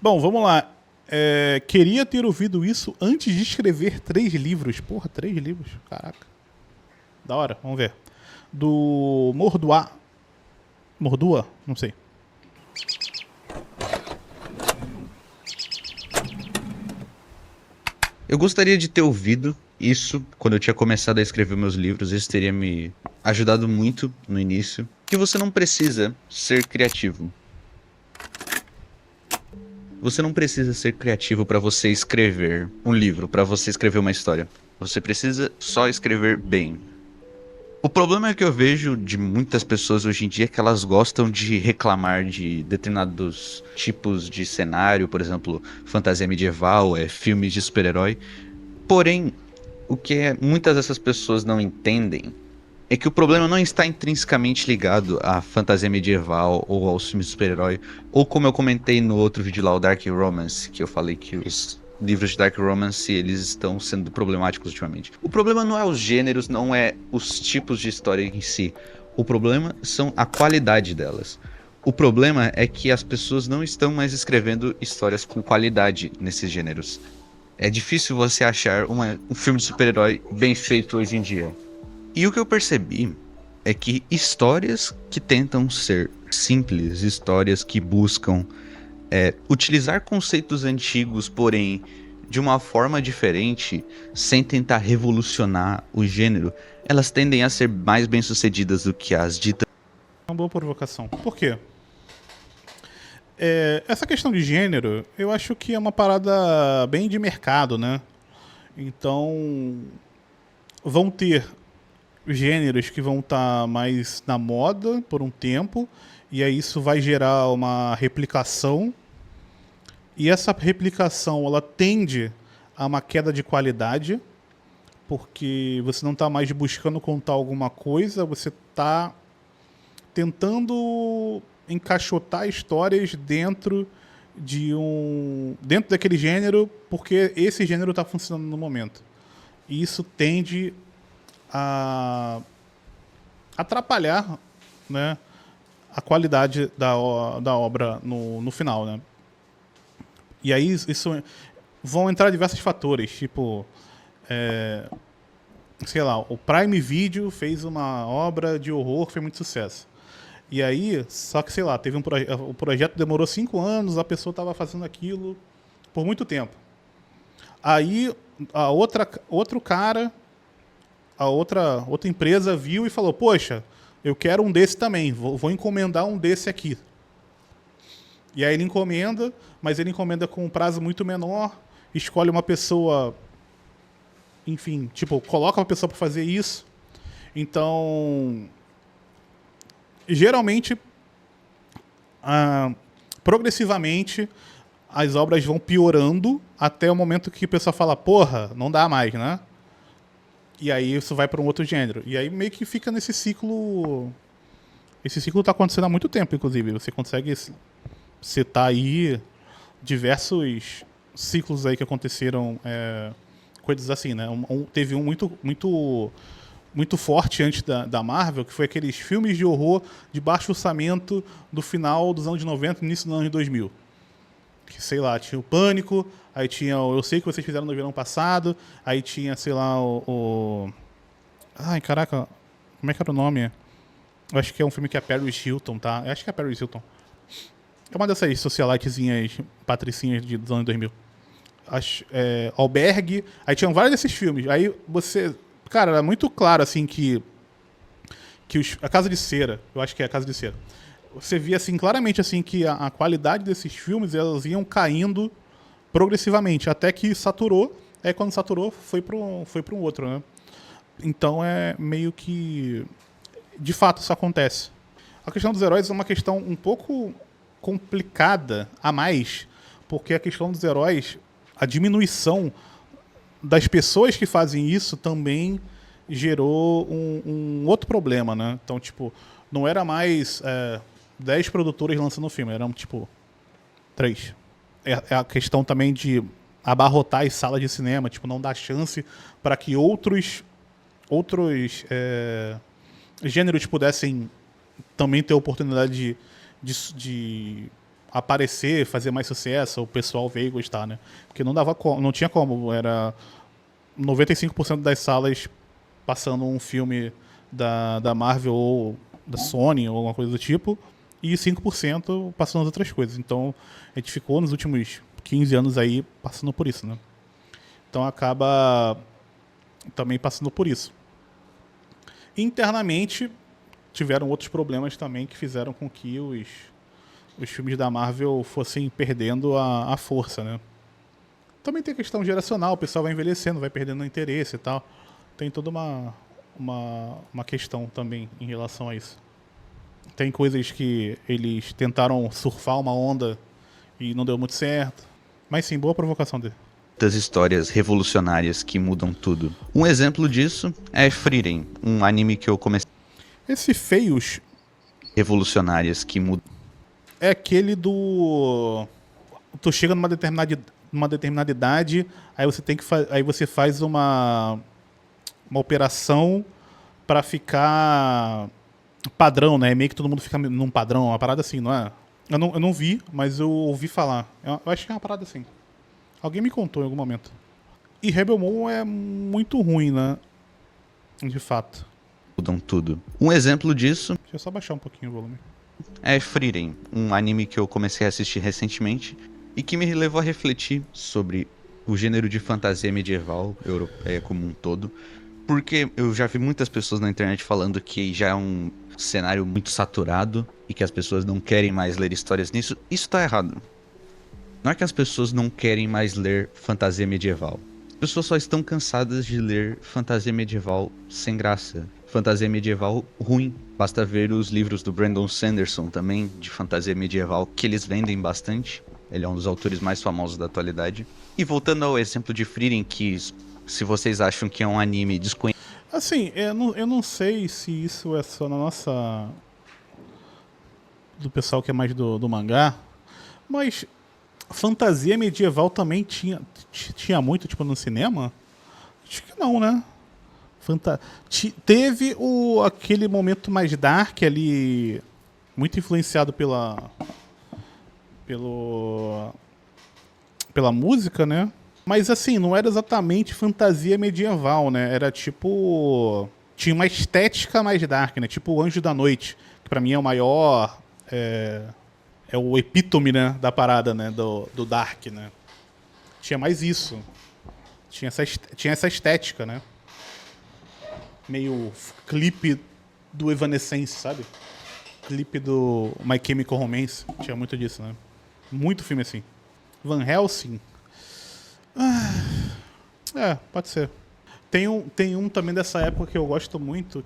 Bom, vamos lá. Queria ter ouvido isso antes de escrever 3 livros. Porra, 3 livros? Caraca. Da hora, vamos ver. Do Mordua. Mordua? Não sei. Eu gostaria de ter ouvido isso quando eu tinha começado a escrever meus livros. Isso teria me ajudado muito no início. Que você não precisa ser criativo. Você não precisa ser criativo para você escrever um livro, para você escrever uma história. Você precisa só escrever bem. O problema que eu vejo de muitas pessoas hoje em dia é que elas gostam de reclamar de determinados tipos de cenário, por exemplo, fantasia medieval, filmes de super-herói. Porém, o que muitas dessas pessoas não entendem é que o problema não está intrinsecamente ligado à fantasia medieval ou aos filmes de super-herói, ou como eu comentei no outro vídeo lá, o Dark Romance, que eu falei que os livros de Dark Romance eles estão sendo problemáticos ultimamente. O problema não é os gêneros, não é os tipos de história em si. O problema são a qualidade delas. O problema é que as pessoas não estão mais escrevendo histórias com qualidade nesses gêneros. É difícil você achar um filme de super-herói bem feito hoje em dia. E o que eu percebi é que histórias que tentam ser simples, histórias que buscam utilizar conceitos antigos, porém de uma forma diferente, sem tentar revolucionar o gênero, elas tendem a ser mais bem-sucedidas do que as ditas. É uma boa provocação. Por quê? Essa questão de gênero, eu acho que é uma parada bem de mercado, né? Então, vão ter gêneros que vão estar mais na moda por um tempo, e aí isso vai gerar uma replicação, e essa replicação ela tende a uma queda de qualidade, porque você não está mais buscando contar alguma coisa, você está tentando encaixotar histórias dentro daquele gênero, porque esse gênero está funcionando no momento. E isso tende a atrapalhar, né, a qualidade da obra no final, né? E aí isso vão entrar diversos fatores, tipo, sei lá, o Prime Video fez uma obra de horror que fez muito sucesso. E aí, só que sei lá, o projeto demorou 5 anos, a pessoa estava fazendo aquilo por muito tempo. Aí outro cara, a outra empresa viu e falou: poxa, eu quero um desse também, vou encomendar um desse aqui. E aí ele encomenda, mas ele encomenda com um prazo muito menor, escolhe uma pessoa, enfim, tipo, coloca uma pessoa para fazer isso. Então, geralmente, progressivamente, as obras vão piorando até o momento que o pessoal fala: porra, não dá mais, né? E aí isso vai para um outro gênero. E aí meio que fica nesse ciclo. Esse ciclo está acontecendo há muito tempo, inclusive. Você consegue citar aí diversos ciclos aí que aconteceram, coisas assim, né? Teve um muito forte antes da Marvel, que foi aqueles filmes de horror de baixo orçamento do final dos anos 90 e início dos anos 2000. Que, sei lá, tinha o Pânico, aí tinha o Eu Sei Que Vocês Fizeram no Verão Passado, aí tinha, sei lá, Ai, caraca, como é que era o nome? Eu acho que é um filme que é Paris Hilton, tá? Eu acho que é Paris Hilton. É uma dessas socialitezinhas patricinhas dos anos 2000. Albergue, aí tinham vários desses filmes. Aí você... Cara, era muito claro, assim, que a Casa de Cera, eu acho que é a Casa de Cera, você via, assim, claramente, assim, que a qualidade desses filmes, elas iam caindo progressivamente, até que saturou. Aí quando saturou, foi para um outro, né? Então é meio que... De fato, isso acontece. A questão dos heróis é uma questão um pouco complicada a mais, porque a questão dos heróis, a diminuição das pessoas que fazem isso também gerou um outro problema, né? Então, tipo, não era mais 10 produtores lançando o filme, eram, tipo, 3. É a questão também de abarrotar as salas de cinema, tipo, não dar chance para que outros gêneros pudessem também ter a oportunidade de aparecer, fazer mais sucesso, o pessoal veio gostar, né? Porque não tinha como, era 95% das salas passando um filme da Marvel ou da Sony ou alguma coisa do tipo, e 5% passando as outras coisas. Então, a gente ficou nos últimos 15 anos aí passando por isso, né? Então, acaba também passando por isso. Internamente, tiveram outros problemas também que fizeram com que os filmes da Marvel fossem perdendo a força, né? Também tem a questão geracional, o pessoal vai envelhecendo, vai perdendo interesse e tal. Tem toda uma questão também em relação a isso. Tem coisas que eles tentaram surfar uma onda e não deu muito certo. Mas sim, boa provocação dele. Das histórias revolucionárias que mudam tudo. Um exemplo disso é Frieren, um anime que eu comecei. Esse Feios Revolucionárias que mudam. é aquele do... Tu chega numa determinada idade, aí você tem que aí você faz uma operação pra ficar padrão, né? Meio que todo mundo fica num padrão, uma parada assim, não é? Eu não vi, mas eu ouvi falar. Eu acho que é uma parada assim. Alguém me contou em algum momento. E Rebel Moon é muito ruim, né? De fato. Mudam tudo. Um exemplo disso Deixa eu só baixar um pouquinho o volume. é Frieren, um anime que eu comecei a assistir recentemente e que me levou a refletir sobre o gênero de fantasia medieval europeia como um todo, porque eu já vi muitas pessoas na internet falando que já é um cenário muito saturado e que as pessoas não querem mais ler histórias nisso. Isso tá errado. Não é que as pessoas não querem mais ler fantasia medieval. As pessoas só estão cansadas de ler fantasia medieval sem graça. Fantasia medieval ruim. Basta ver os livros do Brandon Sanderson também, de fantasia medieval, que eles vendem bastante. Ele é um dos autores mais famosos da atualidade. E voltando ao exemplo de Frieren, que se vocês acham que é um anime desconhecido... Assim, eu não sei se isso é só na nossa... do pessoal que é mais do mangá, mas fantasia medieval também tinha muito, tipo, no cinema? Acho que não, né? Teve aquele momento mais dark ali, muito influenciado pela música, né? Mas assim, não era exatamente fantasia medieval, né? Era tipo... tinha uma estética mais dark, né? Tipo o Anjo da Noite, que pra mim é o maior... É o epítome, né, da parada, né? Do dark, né? Tinha mais isso. Tinha essa estética, né? Meio clipe do Evanescence, sabe? Clipe do My Chemical Romance. Tinha muito disso, né? Muito filme assim. Van Helsing... pode ser. Tem um também dessa época que eu gosto muito.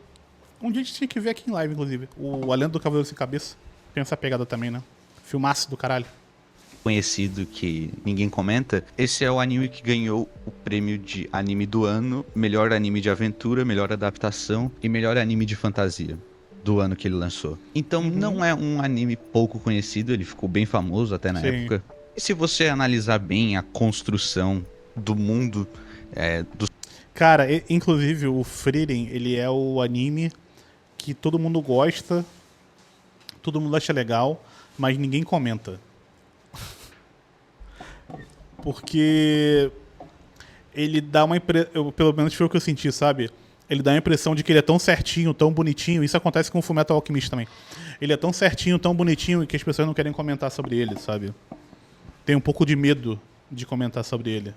Um dia a gente tinha que ver aqui em live, inclusive. O A Lenda do Cavaleiro Sem Cabeça. Tem essa pegada também, né? Filmaço do caralho. conhecido que ninguém comenta, esse é o anime que ganhou o prêmio de anime do ano, melhor anime de aventura, melhor adaptação e melhor anime de fantasia do ano que ele lançou. Então não é um anime pouco conhecido, ele ficou bem famoso até na época. E se você analisar bem a construção do mundo dos... Cara, inclusive o Frieren, ele é o anime que todo mundo gosta, todo mundo acha legal, mas ninguém comenta. Porque ele dá uma impressão, pelo menos foi o que eu senti, sabe? Ele dá a impressão de que ele é tão certinho, tão bonitinho. Isso acontece com o Fullmetal Alchemist também. Ele é tão certinho, tão bonitinho, que as pessoas não querem comentar sobre ele, sabe? Tem um pouco de medo de comentar sobre ele.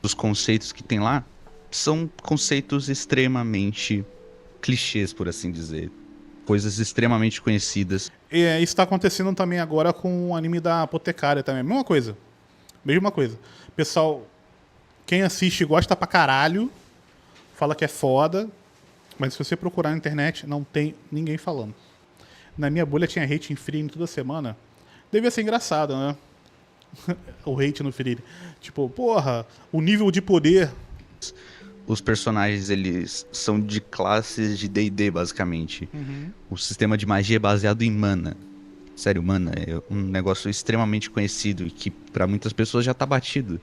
Os conceitos que tem lá são conceitos extremamente clichês, por assim dizer. Coisas extremamente conhecidas. E isso tá acontecendo também agora com o anime da Apotecária também. Mesma coisa. Mesma coisa. Pessoal, quem assiste gosta pra caralho, fala que é foda, mas se você procurar na internet, não tem ninguém falando. Na minha bolha tinha hate em Frieren toda semana. Devia ser engraçado, né? O hate no Frieren. Tipo, porra, o nível de poder... Os personagens, eles são de classes de D&D, basicamente. O sistema de magia é baseado em mana. Sério, mana é um negócio extremamente conhecido e que pra muitas pessoas já tá batido.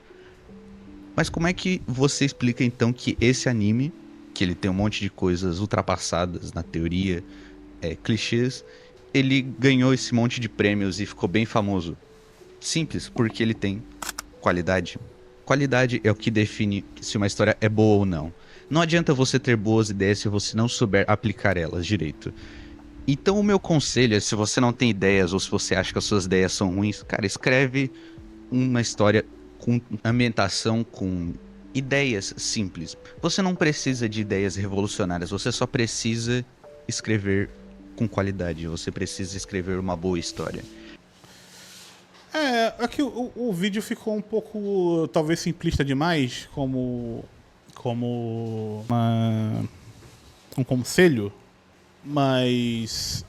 Mas como é que você explica, então, que esse anime, que ele tem um monte de coisas ultrapassadas na teoria, clichês, ele ganhou esse monte de prêmios e ficou bem famoso? Simples, porque ele tem qualidade. Qualidade é o que define se uma história é boa ou não. Não adianta você ter boas ideias se você não souber aplicar elas direito. Então o meu conselho é, se você não tem ideias ou se você acha que as suas ideias são ruins, cara, escreve uma história com ambientação, com ideias simples. Você não precisa de ideias revolucionárias, você só precisa escrever com qualidade, você precisa escrever uma boa história. Aqui o vídeo ficou um pouco, talvez, simplista demais, como um conselho, mas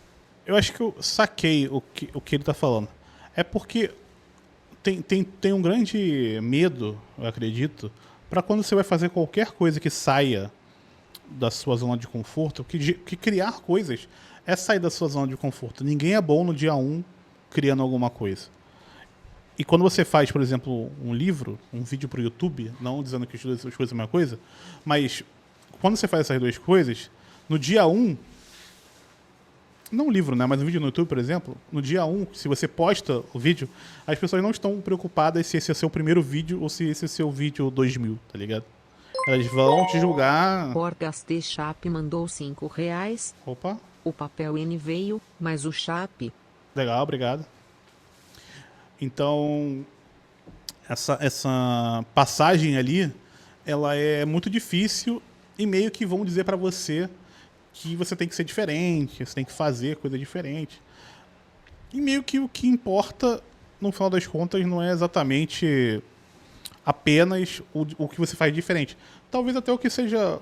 eu acho que eu saquei o que ele tá falando. É porque tem um grande medo, eu acredito, para quando você vai fazer qualquer coisa que saia da sua zona de conforto, que criar coisas é sair da sua zona de conforto. Ninguém é bom no dia 1 criando alguma coisa. E quando você faz, por exemplo, um livro, um vídeo para o YouTube, não dizendo que as duas coisas são a mesma coisa, mas quando você faz essas duas coisas, no dia 1, não um livro, né, mas um vídeo no YouTube, por exemplo, no dia 1, se você posta o vídeo, as pessoas não estão preocupadas se esse é seu primeiro vídeo ou se esse é seu vídeo 2000, tá ligado? Elas vão te julgar... Porcas T. Chape mandou R$5. Opa, O papel N veio, mas o Chape... legal, obrigado. Então, essa passagem ali, ela é muito difícil e meio que vão dizer pra você que você tem que ser diferente, você tem que fazer coisa diferente. E meio que o que importa, no final das contas, não é exatamente apenas o que você faz diferente. Talvez até o que seja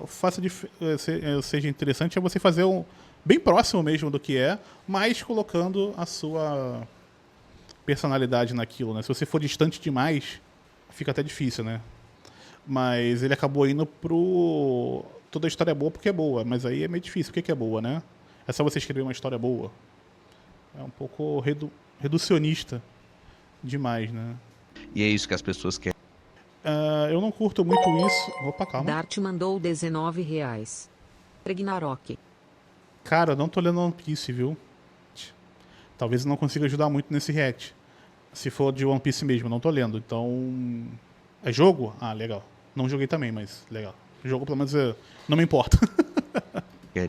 interessante é você fazer bem próximo mesmo do que é, mas colocando a sua personalidade naquilo, né? Se você for distante demais, fica até difícil, né? Mas ele acabou indo pro... Toda a história é boa porque é boa, mas aí é meio difícil. O que é boa, né? É só você escrever uma história boa. É um pouco reducionista demais, né? E é isso que as pessoas querem. Eu não curto muito isso... Opa, calma. Dart mandou R$19. Ragnarok. Cara, eu não tô lendo One Piece, viu? Talvez eu não consiga ajudar muito nesse react. Se for de One Piece mesmo, eu não tô lendo. Então... É jogo? Ah, legal. Não joguei também, mas legal. Jogo, pelo menos, não me importa.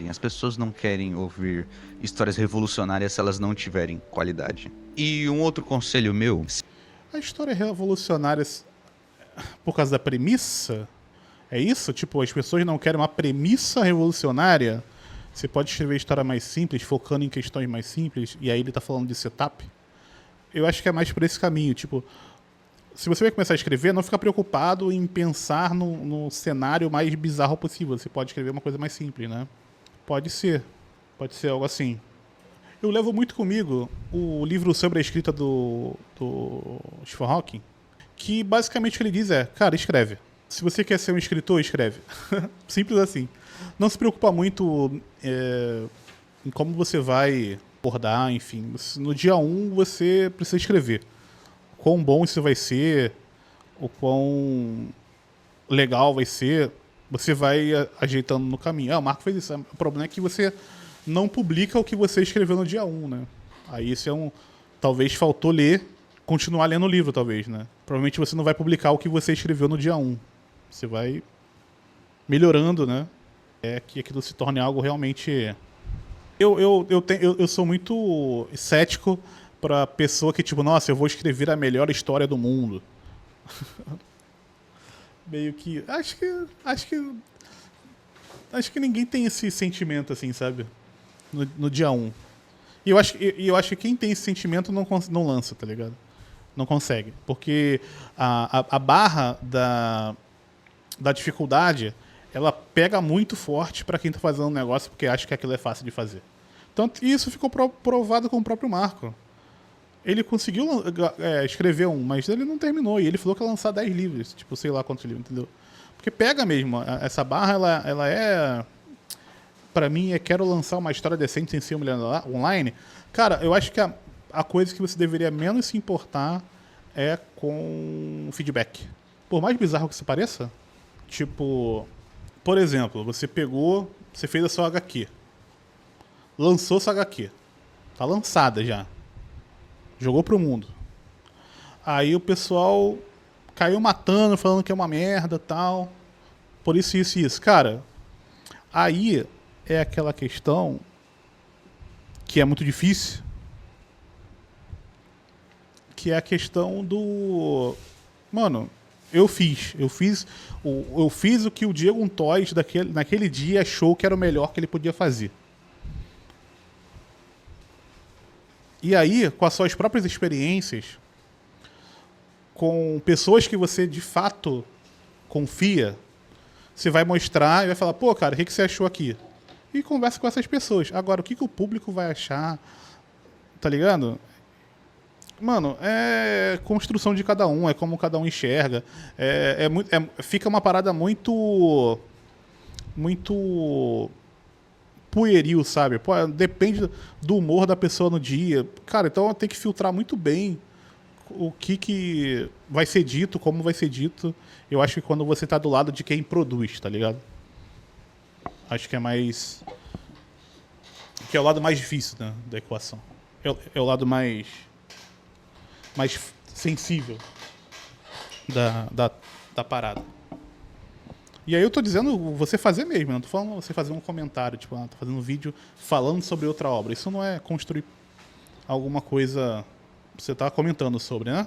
As pessoas não querem ouvir histórias revolucionárias se elas não tiverem qualidade. E um outro conselho meu... A história revolucionária, por causa da premissa, é isso? Tipo, as pessoas não querem uma premissa revolucionária? Você pode escrever história mais simples, focando em questões mais simples, e aí ele tá falando de setup? Eu acho que é mais por esse caminho, tipo... Se você vai começar a escrever, não fica preocupado em pensar no cenário mais bizarro possível. Você pode escrever uma coisa mais simples, né? Pode ser algo assim. Eu levo muito comigo o livro sobre a escrita do Stephen Hawking, que basicamente o que ele diz é, cara, escreve. Se você quer ser um escritor, escreve. Simples assim. Não se preocupa muito em como você vai abordar, enfim. No dia 1 você precisa escrever. O quão bom isso vai ser, o quão legal vai ser, você vai ajeitando no caminho. O Marco fez isso. O problema é que você não publica o que você escreveu no dia 1, né? Aí isso é talvez faltou continuar lendo o livro, talvez, né? Provavelmente você não vai publicar o que você escreveu no dia 1. Você vai melhorando, né? É que aquilo se torne algo realmente... Eu sou muito cético pra pessoa que, tipo, nossa, eu vou escrever a melhor história do mundo. Meio que... Acho que ninguém tem esse sentimento, assim, sabe? No dia 1. E eu acho que quem tem esse sentimento não lança, tá ligado? Não consegue. Porque a barra da dificuldade, ela pega muito forte pra quem tá fazendo um negócio porque acha que aquilo é fácil de fazer. Tanto isso ficou provado com o próprio Marco. Ele conseguiu escrever mas ele não terminou. E ele falou que ia lançar 10 livros. Tipo, sei lá quantos livros, entendeu? Porque pega mesmo. Essa barra, ela é... Pra mim, quero lançar uma história decente sem ser uma mulher online. Cara, eu acho que a coisa que você deveria menos se importar é com feedback. Por mais bizarro que isso pareça, tipo... Por exemplo, você fez a sua HQ. Lançou sua HQ. Tá lançada já. Jogou pro mundo. Aí o pessoal caiu matando, falando que é uma merda, tal. Por isso, isso e isso. Cara, aí é aquela questão que é muito difícil, que é a questão do... Mano, eu fiz o que o Diego Untoz naquele dia achou que era o melhor que ele podia fazer. E aí, com as suas próprias experiências, com pessoas que você de fato confia, você vai mostrar e vai falar, pô, cara, o que você achou aqui? E conversa com essas pessoas. Agora, o que o público vai achar? Tá ligado? Mano, é construção de cada um, é como cada um enxerga. Fica uma parada muito pueril, sabe? Pô, depende do humor da pessoa no dia. Cara, então tem que filtrar muito bem o que vai ser dito, como vai ser dito. Eu acho que quando você tá do lado de quem produz, tá ligado? Acho que é mais... Que é o lado mais difícil, né, da equação. É o lado mais sensível da parada. E aí eu tô dizendo você fazer mesmo, não tô falando você fazer um comentário, tipo, tô fazendo um vídeo falando sobre outra obra. Isso não é construir alguma coisa que você tá comentando sobre, né?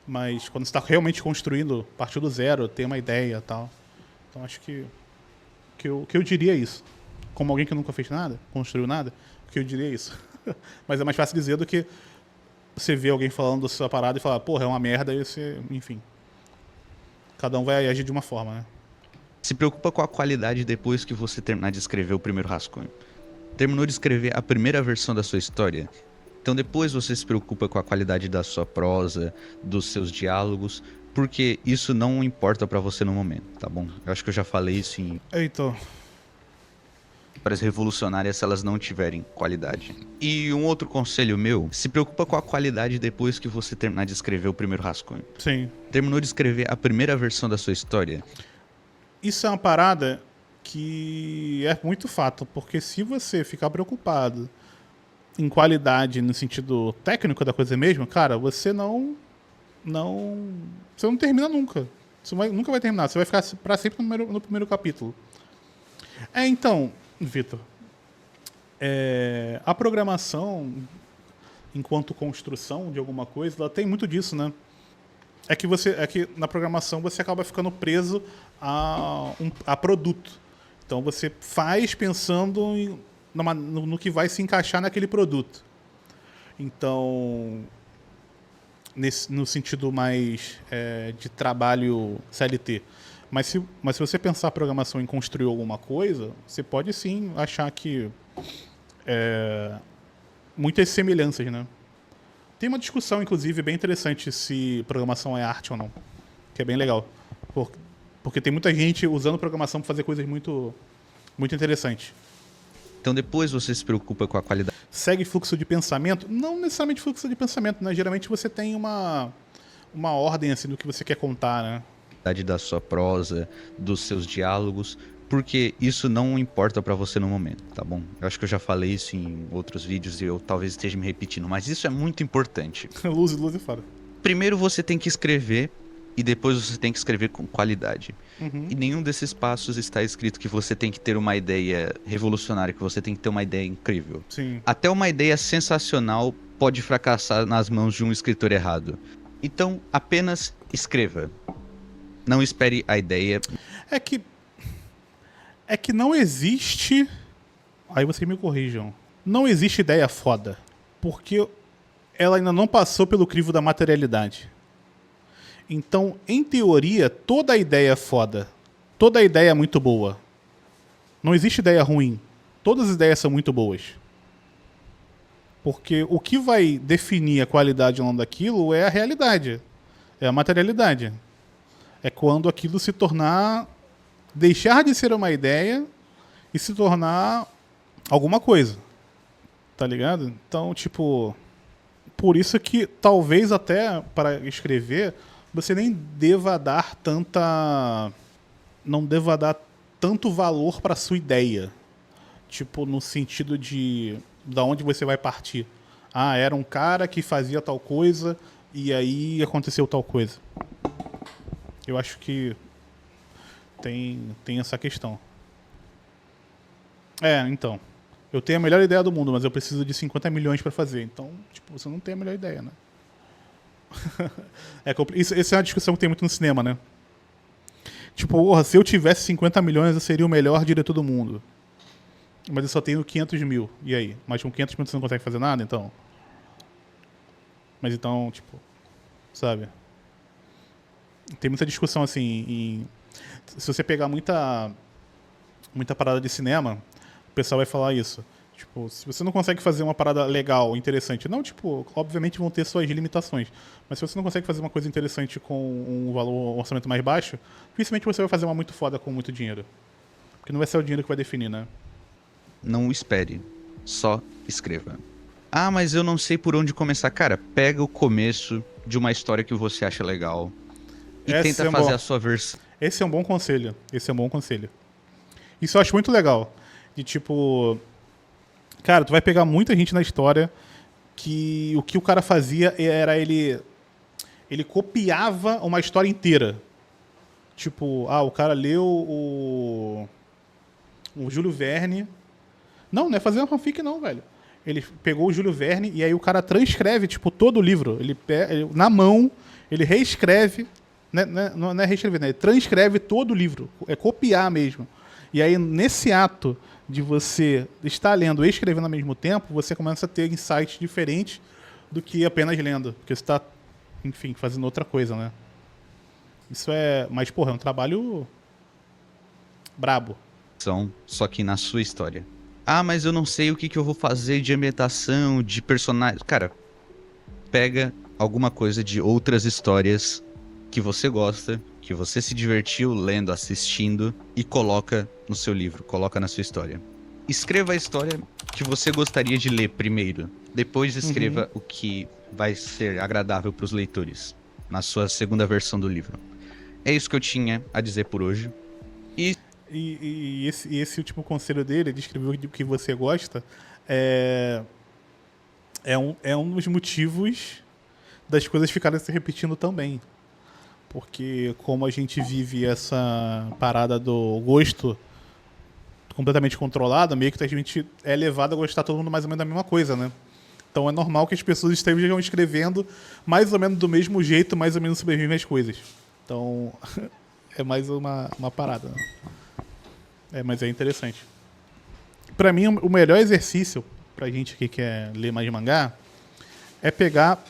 Mas quando você tá realmente construindo, a partir do zero, tem uma ideia e tal. Então acho que eu diria isso. Como alguém que nunca fez nada, construiu nada, que eu diria isso. Mas é mais fácil dizer do que você ver alguém falando da sua parada e falar, porra, é uma merda, e você, enfim. Cada um vai agir de uma forma, né? Se preocupa com a qualidade depois que você terminar de escrever o primeiro rascunho. Terminou de escrever a primeira versão da sua história? Então depois você se preocupa com a qualidade da sua prosa, dos seus diálogos, porque isso não importa pra você no momento, tá bom? Eu acho que eu já falei isso em Eita. histórias revolucionárias se elas não tiverem qualidade. E um outro conselho meu, se preocupa com a qualidade depois que você terminar de escrever o primeiro rascunho. Sim. Terminou de escrever a primeira versão da sua história? Isso é uma parada que é muito fato, porque se você ficar preocupado em qualidade no sentido técnico da coisa mesmo, cara, você não termina nunca. Você nunca vai terminar, você vai ficar pra sempre no primeiro capítulo. Então, Vitor, a programação, enquanto construção de alguma coisa, ela tem muito disso, né? É que na programação você acaba ficando preso a produto. Então você faz pensando no que vai se encaixar naquele produto. Então, no sentido mais de trabalho CLT. Mas se você pensar a programação em construir alguma coisa, você pode sim achar que muitas semelhanças, né? Tem uma discussão, inclusive, bem interessante se programação é arte ou não, que é bem legal. Porque tem muita gente usando programação para fazer coisas muito, muito interessantes. Então depois você se preocupa com a qualidade. Segue fluxo de pensamento? Não necessariamente fluxo de pensamento, né? Geralmente você tem uma ordem assim do que você quer contar, né? Da sua prosa, dos seus diálogos, porque isso não importa pra você no momento, tá bom? Eu acho que eu já falei isso em outros vídeos e eu talvez esteja me repetindo, mas isso é muito importante. luz e fora. Primeiro você tem que escrever e depois você tem que escrever com qualidade. Uhum. E nenhum desses passos está escrito que você tem que ter uma ideia revolucionária, que você tem que ter uma ideia incrível. Sim. Até uma ideia sensacional pode fracassar nas mãos de um escritor errado. Então, apenas escreva. Não espere a ideia. É que não existe... Aí vocês me corrijam. Não existe ideia foda. Porque ela ainda não passou pelo crivo da materialidade. Então, em teoria, toda ideia é foda. Toda ideia é muito boa. Não existe ideia ruim. Todas as ideias são muito boas. Porque o que vai definir a qualidade ou não daquilo é a realidade. É a materialidade. É quando aquilo se tornar... Deixar de ser uma ideia e se tornar alguma coisa. Tá ligado? Então, tipo... Por isso que talvez até para escrever... Você nem deva dar não deva dar tanto valor para sua ideia. Tipo, no sentido de... Da onde você vai partir. Ah, era um cara que fazia tal coisa e aí aconteceu tal coisa. Eu acho que tem essa questão. Então. Eu tenho a melhor ideia do mundo, mas eu preciso de 50 milhões pra fazer. Então, tipo, você não tem a melhor ideia, né? Isso é uma discussão que tem muito no cinema, né? Tipo, porra, se eu tivesse 50 milhões, eu seria o melhor diretor do mundo. Mas eu só tenho 500 mil. E aí? Mas com 500 mil você não consegue fazer nada, então? Mas então, tipo... Sabe? Tem muita discussão, assim, se você pegar muita parada de cinema, o pessoal vai falar isso. Tipo, se você não consegue fazer uma parada legal, interessante, não, tipo, obviamente vão ter suas limitações, mas se você não consegue fazer uma coisa interessante com um valor, um orçamento mais baixo, dificilmente você vai fazer uma muito foda com muito dinheiro. Porque não vai ser o dinheiro que vai definir, né? Não espere, só escreva. Ah, mas eu não sei por onde começar. Cara, pega o começo de uma história que você acha legal e tenta fazer a sua versão. Esse é um bom conselho. Isso eu acho muito legal. De tipo... Cara, tu vai pegar muita gente na história que o que o cara fazia era ele copiava uma história inteira. Tipo, o cara leu o Júlio Verne. Não é fazer uma fanfic não, velho. Ele pegou o Júlio Verne e aí o cara transcreve, tipo, todo o livro. Ele na mão, ele reescreve, não é reescrever, né? Ele transcreve todo o livro. É copiar mesmo. E aí, nesse ato de você estar lendo e escrevendo ao mesmo tempo, você começa a ter insights diferentes do que apenas lendo. Porque você está, enfim, fazendo outra coisa, né? Isso é... Mas, porra, é um trabalho brabo. Só que na sua história. Ah, mas eu não sei o que eu vou fazer de ambientação, de personagens. Cara, pega alguma coisa de outras histórias que você gosta, que você se divertiu lendo, assistindo e coloca no seu livro, coloca na sua história. Escreva a história que você gostaria de ler primeiro. Depois escreva o que vai ser agradável para os leitores na sua segunda versão do livro. É isso que eu tinha a dizer por hoje. E esse último conselho dele, de escrever o que você gosta, é um dos motivos das coisas ficarem se repetindo também. Porque como a gente vive essa parada do gosto completamente controlada, meio que a gente é levado a gostar todo mundo mais ou menos da mesma coisa, né? Então é normal que as pessoas estejam escrevendo mais ou menos do mesmo jeito, mais ou menos sobre as mesmas coisas. Então é mais uma parada, né? Mas é interessante. Pra mim, o melhor exercício pra gente que quer ler mais mangá é pegar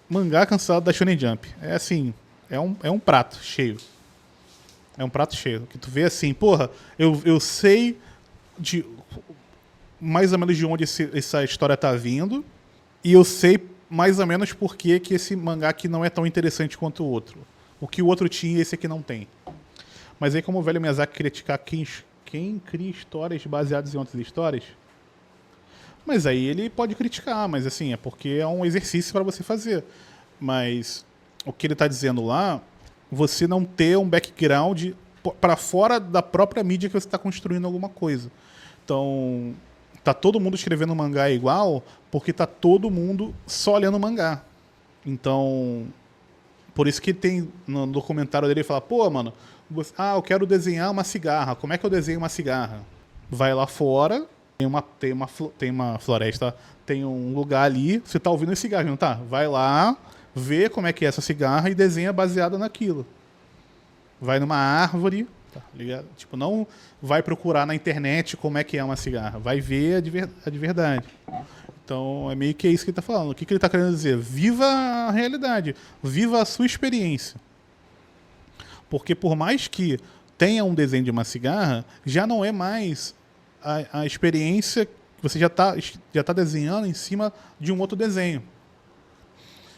mangá cancelado da Shonen Jump. É assim, é um prato cheio. É um prato cheio. Que tu vê assim, porra, eu sei de mais ou menos de onde essa história tá vindo e eu sei mais ou menos por que esse mangá aqui não é tão interessante quanto o outro. O que o outro tinha, esse aqui não tem. Mas aí, como o velho Miyazaki criticar quem cria histórias baseadas em outras histórias, mas aí ele pode criticar, mas assim, é porque é um exercício para você fazer. Mas o que ele está dizendo lá, você não ter um background para fora da própria mídia que você está construindo alguma coisa. Então, tá todo mundo escrevendo mangá igual porque tá todo mundo só lendo mangá. Então, por isso que tem no documentário dele, ele fala, pô, mano, eu quero desenhar uma cigarra. Como é que eu desenho uma cigarra? Vai lá fora, tem uma floresta, tem um lugar ali, você tá ouvindo esse cigarro, não tá? Vai lá, vê como é que é essa cigarra e desenha baseada naquilo. Vai numa árvore, tá ligado? Tipo, não vai procurar na internet como é que é uma cigarra. Vai ver a de verdade. Então, é meio que isso que ele tá falando. O que ele tá querendo dizer? Viva a realidade. Viva a sua experiência. Porque por mais que tenha um desenho de uma cigarra, já não é mais a experiência que você já tá desenhando em cima de um outro desenho.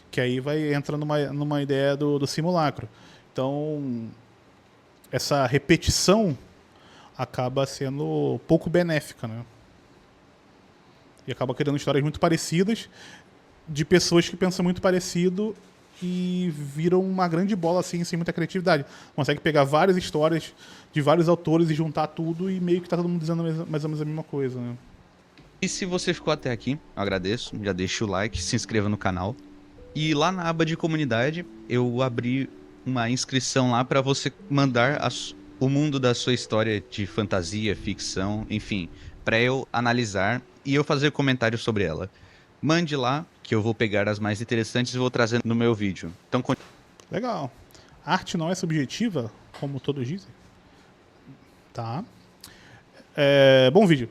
Que aí vai entrar numa ideia do simulacro. Então, essa repetição acaba sendo pouco benéfica, né? E acaba criando histórias muito parecidas de pessoas que pensam muito parecido e viram uma grande bola assim, sem muita criatividade. Consegue pegar várias histórias de vários autores e juntar tudo e meio que tá todo mundo dizendo mais ou menos a mesma coisa, né? E se você ficou até aqui, eu agradeço. Já deixa o like, se inscreva no canal. E lá na aba de comunidade, eu abri uma inscrição lá para você mandar o mundo da sua história de fantasia, ficção, enfim, para eu analisar e eu fazer comentários sobre ela. Mande lá, que eu vou pegar as mais interessantes e vou trazer no meu vídeo. Então, Legal. A arte não é subjetiva, como todos dizem. Tá. Bom vídeo.